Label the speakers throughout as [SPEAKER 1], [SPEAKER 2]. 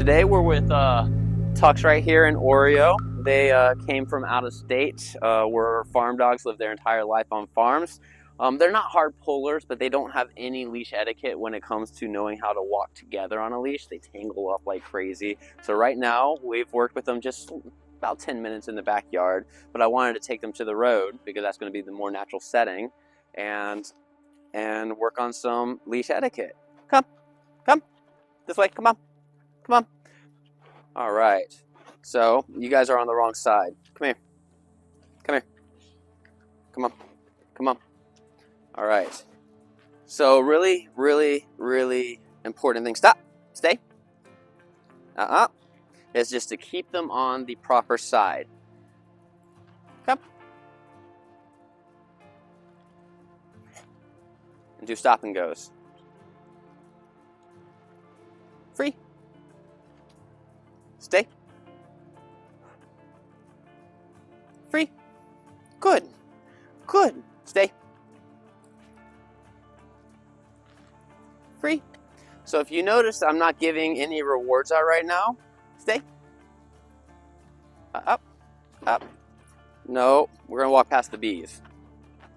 [SPEAKER 1] Today we're with Tux right here in Oreo. They came from out of state. Were farm dogs, lived their entire life on farms. They're not hard pullers, but they don't have any leash etiquette when it comes to knowing how to walk together on a leash. They tangle up like crazy. So right now we've worked with them just about 10 minutes in the backyard, but I wanted to take them to the road because that's going to be the more natural setting and work on some leash etiquette. Come, this way, come on. Come on. All right. So you guys are on the wrong side. Come here. Come here. Come on. Come on. All right. So really, really, really important thing. Stop. Stay. Is just to keep them on the proper side. Come. And do stop and goes. Free. Stay. Free. Good. Good. Stay. Free. So if you notice, I'm not giving any rewards out right now. Stay. Up. Up. No, we're going to walk past the bees.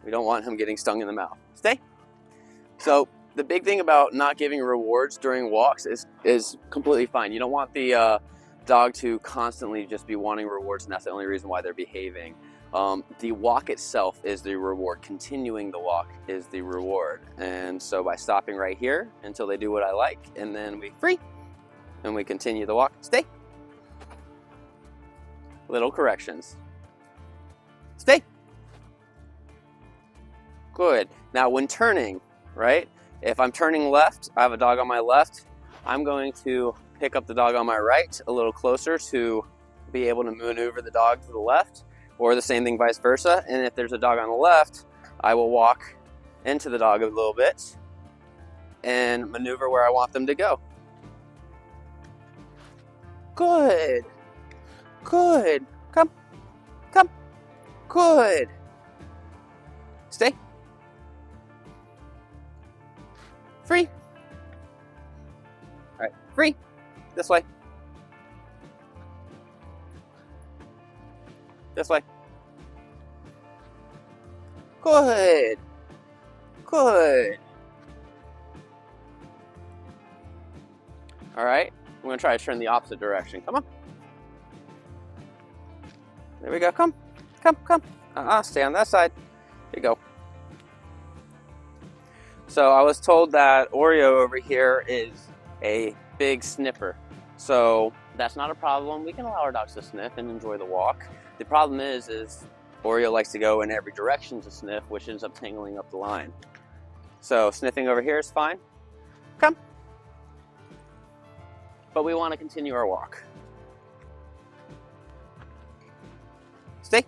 [SPEAKER 1] We don't want him getting stung in the mouth. Stay. So the big thing about not giving rewards during walks is completely fine. You don't want the dog to constantly just be wanting rewards, and that's the only reason why they're behaving. The walk itself is the reward. Continuing the walk is the reward. And so by stopping right here until they do what I like, and then we free, and we continue the walk. Stay. Little corrections. Stay. Good. Now when turning, right? If I'm turning left, I have a dog on my left, I'm going to pick up the dog on my right a little closer to be able to maneuver the dog to the left, or the same thing vice versa. And if there's a dog on the left, I will walk into the dog a little bit and maneuver where I want them to go. Good. Good. Come. Come. Good. Stay. Free. All right, free. This way. This way. Good. Good. All right, I'm going to try to turn the opposite direction. Come on. There we go. Come. Come, come. Stay on that side. There you go. So I was told that Oreo over here is a big sniffer. So that's not a problem. We can allow our dogs to sniff and enjoy the walk. The problem is Oreo likes to go in every direction to sniff, which ends up tangling up the line. So sniffing over here is fine. Come. But we want to continue our walk. Stay.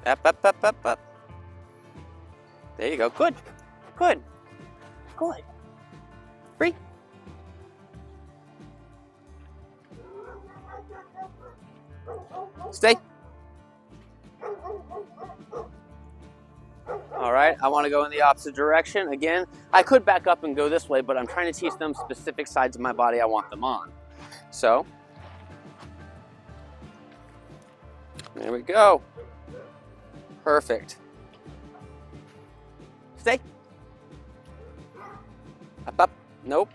[SPEAKER 1] Up, up, up, up, up. There you go. Good. Good. Good. Free. Stay. All right, I want to go in the opposite direction. Again, I could back up and go this way, but I'm trying to teach them specific sides of my body I want them on. So, there we go. Perfect. Stay. Up, up. Nope.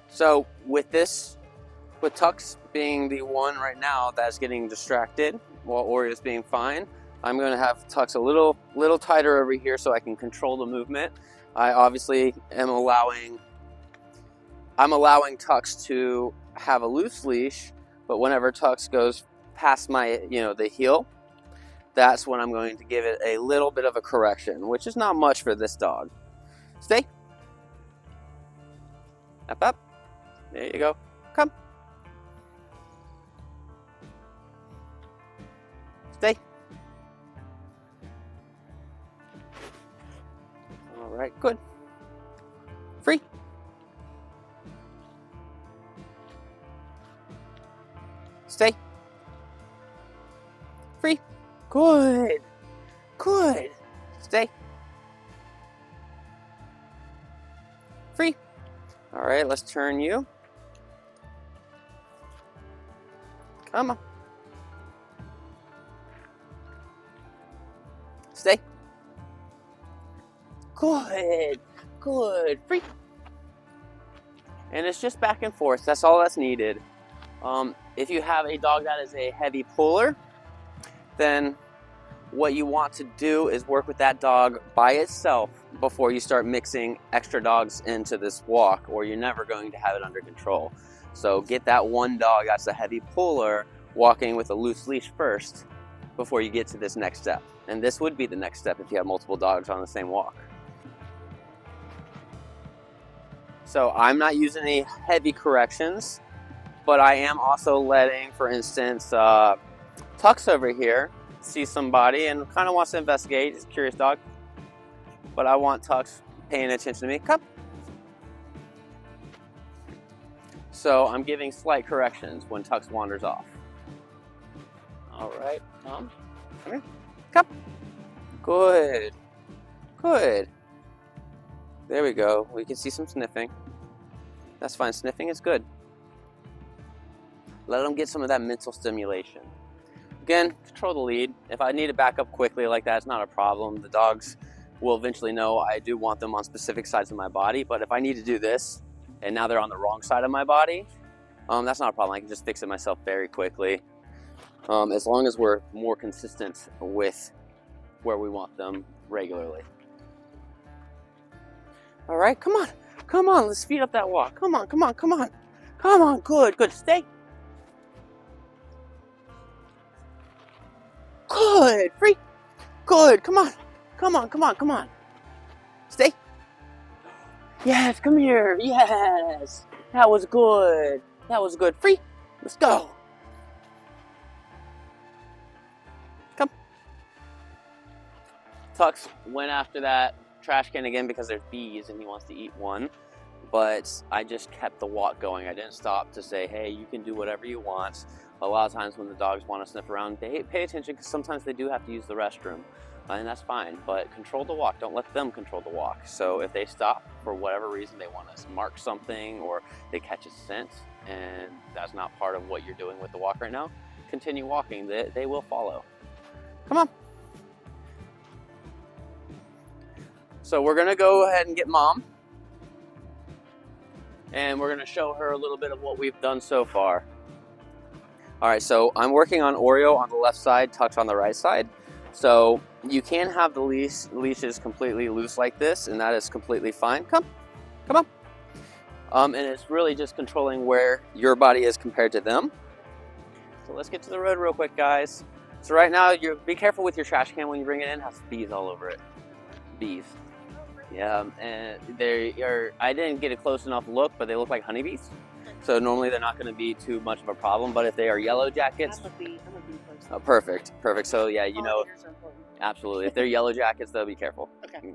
[SPEAKER 1] So with Tux being the one right now that's getting distracted while Oreo's being fine, I'm going to have Tux a little tighter over here so I can control the movement. I obviously am allowing Tux to have a loose leash, but whenever Tux goes past my, the heel, that's when I'm going to give it a little bit of a correction, which is not much for this dog. Stay. Up, up. There you go. Come. Stay. All right, good. Free. Stay. Free. Good. Good. Stay. All right, let's turn you. Come on. Stay. Good. Good. Free. And it's just back and forth. That's all that's needed. If you have a dog that is a heavy puller, then what you want to do is work with that dog by itself before you start mixing extra dogs into this walk, or you're never going to have it under control. So get that one dog that's a heavy puller walking with a loose leash first before you get to this next step. And this would be the next step if you have multiple dogs on the same walk. So I'm not using any heavy corrections, but I am also letting, for instance, Tux over here see somebody and kind of wants to investigate. He's a curious dog, but I want Tux paying attention to me. Come. So I'm giving slight corrections when Tux wanders off. All right, come here. Come. Good. Good. There we go. We can see some sniffing. That's fine. Sniffing is good. Let them get some of that mental stimulation. Again, control the lead. If I need to back up quickly like that, it's not a problem. The dogs will eventually know I do want them on specific sides of my body, but if I need to do this and now they're on the wrong side of my body, that's not a problem. I can just fix it myself very quickly. As long as we're more consistent with where we want them regularly. All right, come on. Come on, let's speed up that walk. Come on, come on, come on. Come on, good, good. Stay. Good, free. Good, come on. Come on, come on, come on. Stay. Yes, come here. Yes. That was good. That was good. Free. Let's go. Come. Tux went after that trash can again because there's bees and he wants to eat one. But I just kept the walk going. I didn't stop to say, hey, you can do whatever you want. A lot of times when the dogs want to sniff around, they pay attention because sometimes they do have to use the restroom. And that's fine, but control the walk. Don't let them control the walk. So if they stop for whatever reason, they want to mark something or they catch a scent and that's not part of what you're doing with the walk right now, continue walking. They will follow. Come on. So we're going to go ahead and get Mom. And we're going to show her a little bit of what we've done so far. All right, so I'm working on Oreo on the left side, Tux on the right side. So you can have the leashes completely loose like this, and that is completely fine. Come on. And it's really just controlling where your body is compared to them. So let's get to the road real quick, guys. So right now, be careful with your trash can when you bring it in. It has bees all over it. Bees. Yeah, and I didn't get a close enough look, but they look like honeybees. So normally they're not going to be too much of a problem, but if they are yellow jackets,
[SPEAKER 2] I'm a bee person.
[SPEAKER 1] Oh, perfect. So yeah, you know, absolutely. If they're yellow jackets, though, be careful.
[SPEAKER 2] Okay.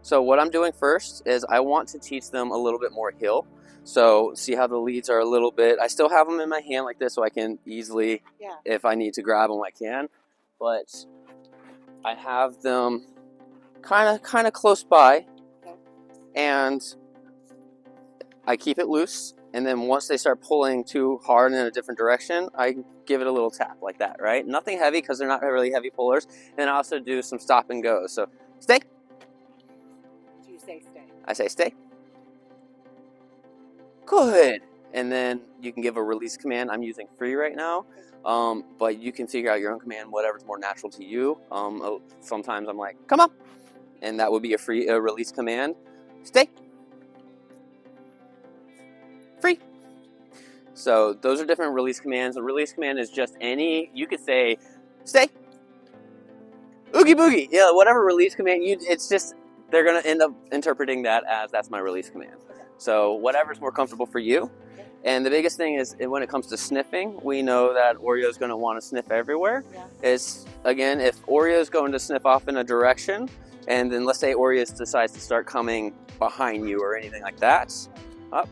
[SPEAKER 1] So what I'm doing first is I want to teach them a little bit more heel. So see how the leads are a little bit. I still have them in my hand like this, so I can easily, if I need to grab them, I can. But I have them kind of close by, and I keep it loose. And then once they start pulling too hard in a different direction, I give it a little tap like that, right? Nothing heavy because they're not really heavy pullers. And I also do some stop and go. So stay.
[SPEAKER 2] Do you say stay?
[SPEAKER 1] I say stay. Good. And then you can give a release command. I'm using free right now. But you can figure out your own command, whatever's more natural to you. Sometimes I'm like, come on. And that would be a release command. Stay. Free. So those are different release commands. A release command is just you could say, stay. Oogie boogie. Yeah, whatever release command it's just, they're going to end up interpreting that as that's my release command. So whatever's more comfortable for you. And the biggest thing is when it comes to sniffing, we know that Oreo's going to want to sniff everywhere. Is again, if Oreo's going to sniff off in a direction, and then let's say Oreo decides to start coming behind you or anything like that, up,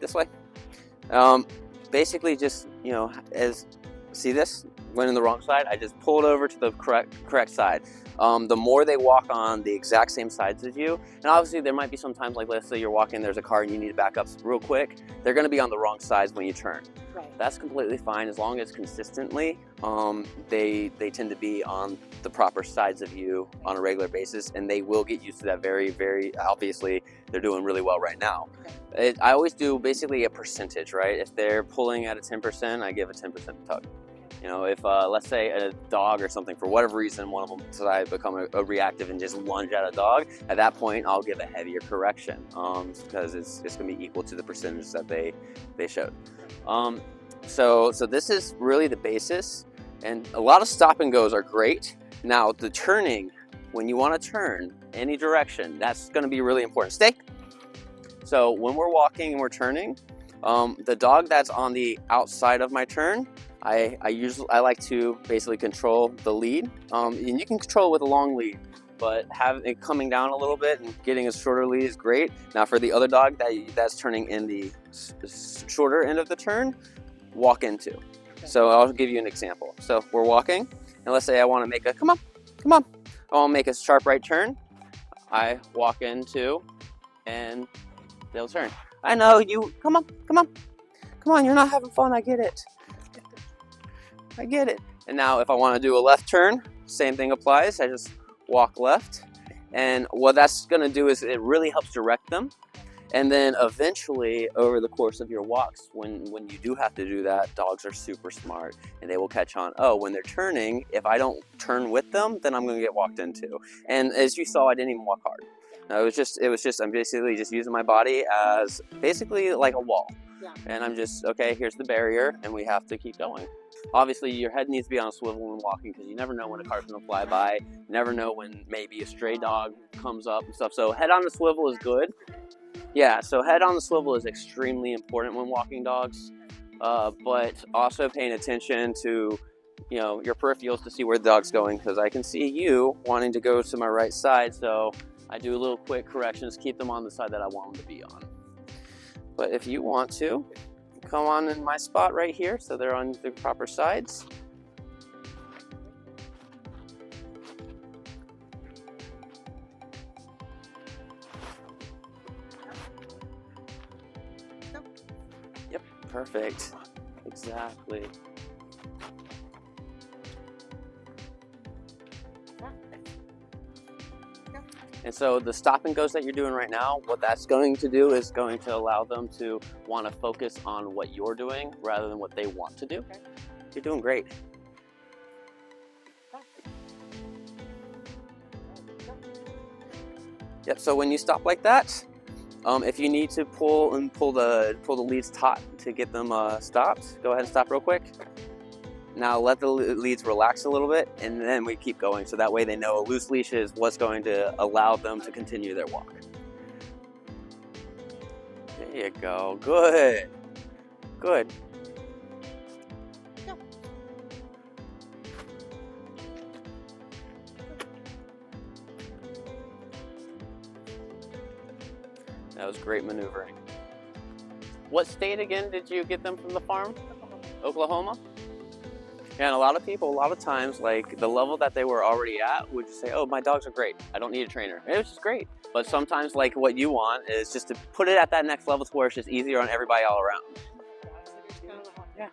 [SPEAKER 1] this way. Basically just, see this? went in the wrong side, I just pulled over to the correct side. The more they walk on the exact same sides as you, and obviously there might be some times, like let's say you're walking, there's a car and you need to back up real quick, they're going to be on the wrong sides when you turn.
[SPEAKER 2] Right.
[SPEAKER 1] That's completely fine as long as consistently they tend to be on the proper sides of you on a regular basis, and they will get used to that very obviously. They're doing really well right now. I always do basically a percentage, right? If they're pulling at a 10%, I give a 10% tug. You know, if let's say a dog or something, for whatever reason, one of them decides to become a reactive and just lunge at a dog, at that point I'll give a heavier correction because it's going to be equal to the percentage that they showed. So this is really the basis, and a lot of stop and goes are great. Now the turning, when you want to turn any direction, that's going to be really important. Stay. So when we're walking and we're turning, the dog that's on the outside of my turn, I like to basically control the lead, and you can control it with a long lead, but having it coming down a little bit and getting a shorter lead is great. Now for the other dog that's turning in the shorter end of the turn, walk into. So I'll give you an example. So we're walking, and let's say I want to make a come on, I want to make a sharp right turn. I walk into, and they'll turn. I know you. Come on. You're not having fun. I get it. And now if I want to do a left turn, same thing applies. I just walk left, and what that's going to do is it really helps direct them. And then eventually over the course of your walks, when you do have to do that, dogs are super smart and they will catch on. Oh, when they're turning, if I don't turn with them, then I'm going to get walked into. And as you saw, I didn't even walk hard. No, it was just I'm basically just using my body as basically like a wall.
[SPEAKER 2] Yeah.
[SPEAKER 1] And I'm just, okay, here's the barrier, and we have to keep going. Obviously, your head needs to be on a swivel when walking because you never know when a car's going to fly by. You never know when maybe a stray dog comes up and stuff. So head on the swivel is good. Yeah, so head on the swivel is extremely important when walking dogs, but also paying attention to, you know, your peripherals to see where the dog's going, because I can see you wanting to go to my right side, so I do a little quick corrections, keep them on the side that I want them to be on. But if you want to, come on in my spot right here so they're on the proper sides. Yep, perfect. Exactly. And so the stop and goes that you're doing right now, what that's going to do is going to allow them to want to focus on what you're doing rather than what they want to do.
[SPEAKER 2] Okay.
[SPEAKER 1] You're doing great. Yep, so when you stop like that, if you need to pull the leads taut to get them stopped, go ahead and stop real quick. Now let the leads relax a little bit, and then we keep going, so that way they know a loose leash is what's going to allow them to continue their walk. There you go. Good. Good. That was great maneuvering. What state again did you get them from the farm? Oklahoma? Yeah, and a lot of people, a lot of times, like the level that they were already at would just say, oh, my dogs are great. I don't need a trainer. And it was just great. But sometimes like what you want is just to put it at that next level to where it's just easier on everybody all around. Yeah,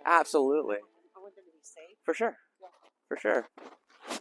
[SPEAKER 1] absolutely.
[SPEAKER 2] I want them to be safe.
[SPEAKER 1] For sure. For sure.